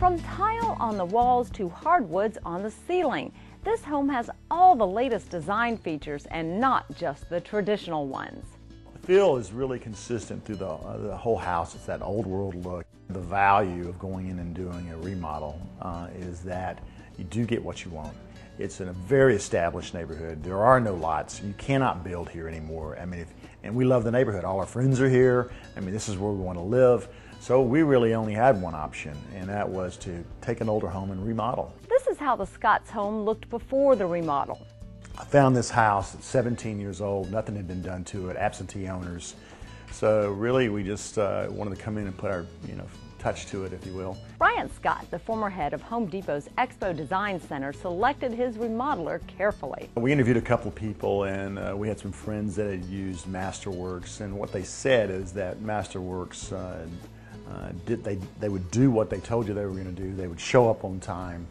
From tile on the walls to hardwoods on the ceiling, this home has all the latest design features and not just the traditional ones. The feel is really consistent through the whole house. It's that old world look. The value of going in and doing a remodel is that you do get what you want. It's in a very established neighborhood. There are no lots. You cannot build here anymore. I mean, and we love the neighborhood. All our friends are here. I mean, this is where we want to live. So we really only had one option, and that was to take an older home and remodel. This is how the Scotts home looked before the remodel. I found this house at 17 years old. Nothing had been done to it, absentee owners. So really we just wanted to come in and put our touch to it, if you will. Brian Scott, the former head of Home Depot's Expo Design Center, selected his remodeler carefully. We interviewed a couple of people, and we had some friends that had used Masterworks, and what they said is that Masterworks they would do what they told you they were going to do. They would show up on time,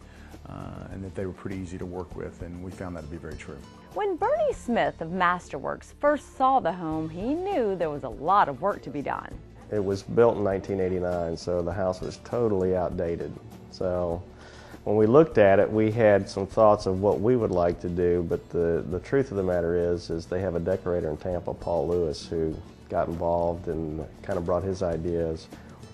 and that they were pretty easy to work with, and we found that to be very true. When Bernie Smith of Masterworks first saw the home, he knew there was a lot of work to be done. It was built in 1989, so the house was totally outdated. So when we looked at it, we had some thoughts of what we would like to do, but the truth of the matter is they have a decorator in Tampa, Paul Lewis, who got involved and kind of brought his ideas.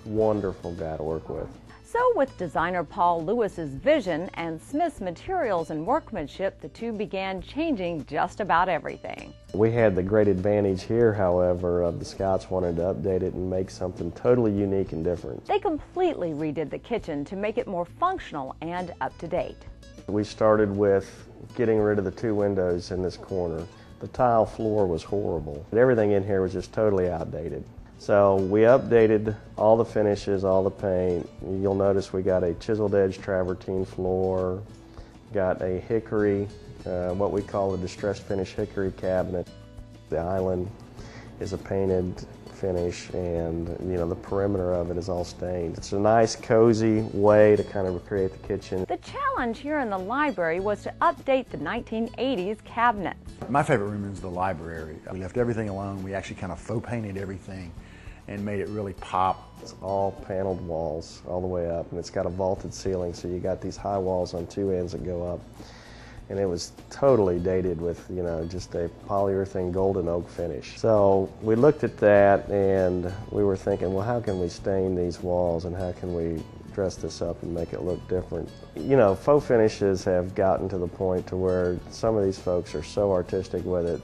Wonderful guy to work with. So with designer Paul Lewis's vision and Smith's materials and workmanship, the two began changing just about everything. We had the great advantage here, however, of the Scotts wanted to update it and make something totally unique and different. They completely redid the kitchen to make it more functional and up to date. We started with getting rid of the two windows in this corner. The tile floor was horrible. Everything in here was just totally outdated. So we updated all the finishes, all the paint. You'll notice we got a chiseled edge travertine floor, got a hickory, what we call a distressed finish hickory cabinet. The island is a painted finish, and the perimeter of it is all stained. It's a nice cozy way to kind of recreate the kitchen. The challenge here in the library was to update the 1980s cabinets. My favorite room is the library. We left everything alone. We actually kind of faux painted everything and made it really pop. It's all paneled walls all the way up, and it's got a vaulted ceiling, so you got these high walls on two ends that go up. And it was totally dated with, just a polyurethane golden oak finish. So we looked at that and we were thinking, well, how can we stain these walls and how can we dress this up and make it look different? Faux finishes have gotten to the point to where some of these folks are so artistic with it.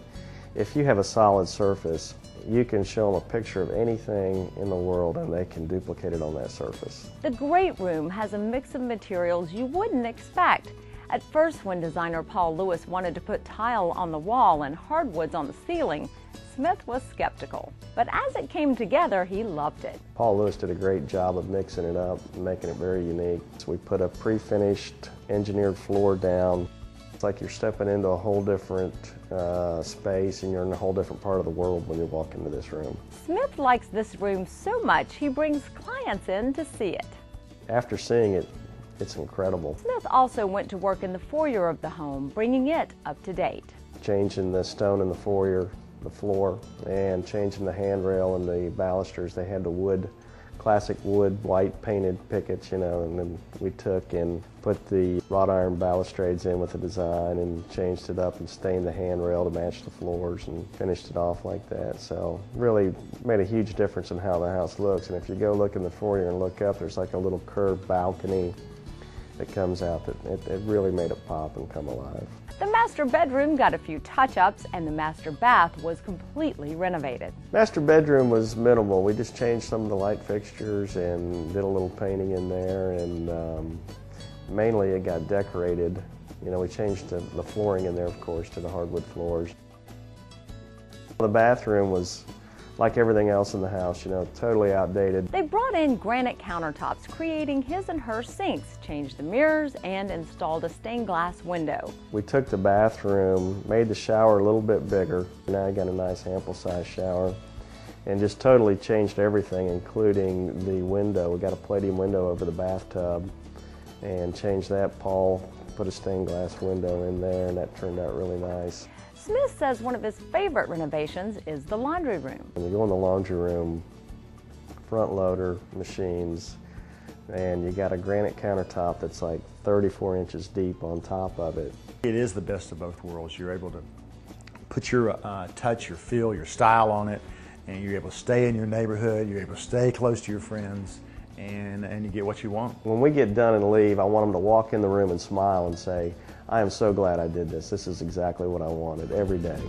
If you have a solid surface, you can show them a picture of anything in the world and they can duplicate it on that surface. The great room has a mix of materials you wouldn't expect. At first, when designer Paul Lewis wanted to put tile on the wall and hardwoods on the ceiling, Smith was skeptical. But as it came together, he loved it. Paul Lewis did a great job of mixing it up and making it very unique. So we put a pre-finished engineered floor down. It's like you're stepping into a whole different space, and you're in a whole different part of the world when you walk into this room. Smith likes this room so much, he brings clients in to see it. After seeing it, it's incredible. Smith also went to work in the foyer of the home, bringing it up to date. Changing the stone in the foyer, the floor, and changing the handrail and the balusters. They had the wood, classic wood, white painted pickets, and then we took and put the wrought iron balustrades in with the design and changed it up and stained the handrail to match the floors and finished it off like that. So really made a huge difference in how the house looks. And if you go look in the foyer and look up, there's like a little curved balcony that comes out that it really made it pop and come alive. The master bedroom got a few touch-ups and the master bath was completely renovated. Master bedroom was minimal. We just changed some of the light fixtures and did a little painting in there, and mainly it got decorated. We changed the flooring in there, of course, to the hardwood floors. The bathroom was like everything else in the house, totally outdated. They brought in granite countertops, creating his and her sinks, changed the mirrors, and installed a stained glass window. We took the bathroom, made the shower a little bit bigger. Now I got a nice ample-sized shower, and just totally changed everything, including the window. We got a palladium window over the bathtub, and changed that. Paul put a stained glass window in there, and that turned out really nice. Smith says one of his favorite renovations is the laundry room. When you go in the laundry room, front loader machines, and you got a granite countertop that's like 34 inches deep on top of it. It is the best of both worlds. You're able to put your touch, your feel, your style on it, and you're able to stay in your neighborhood, you're able to stay close to your friends, and you get what you want. When we get done and leave, I want them to walk in the room and smile and say, I am so glad I did this. This is exactly what I wanted every day.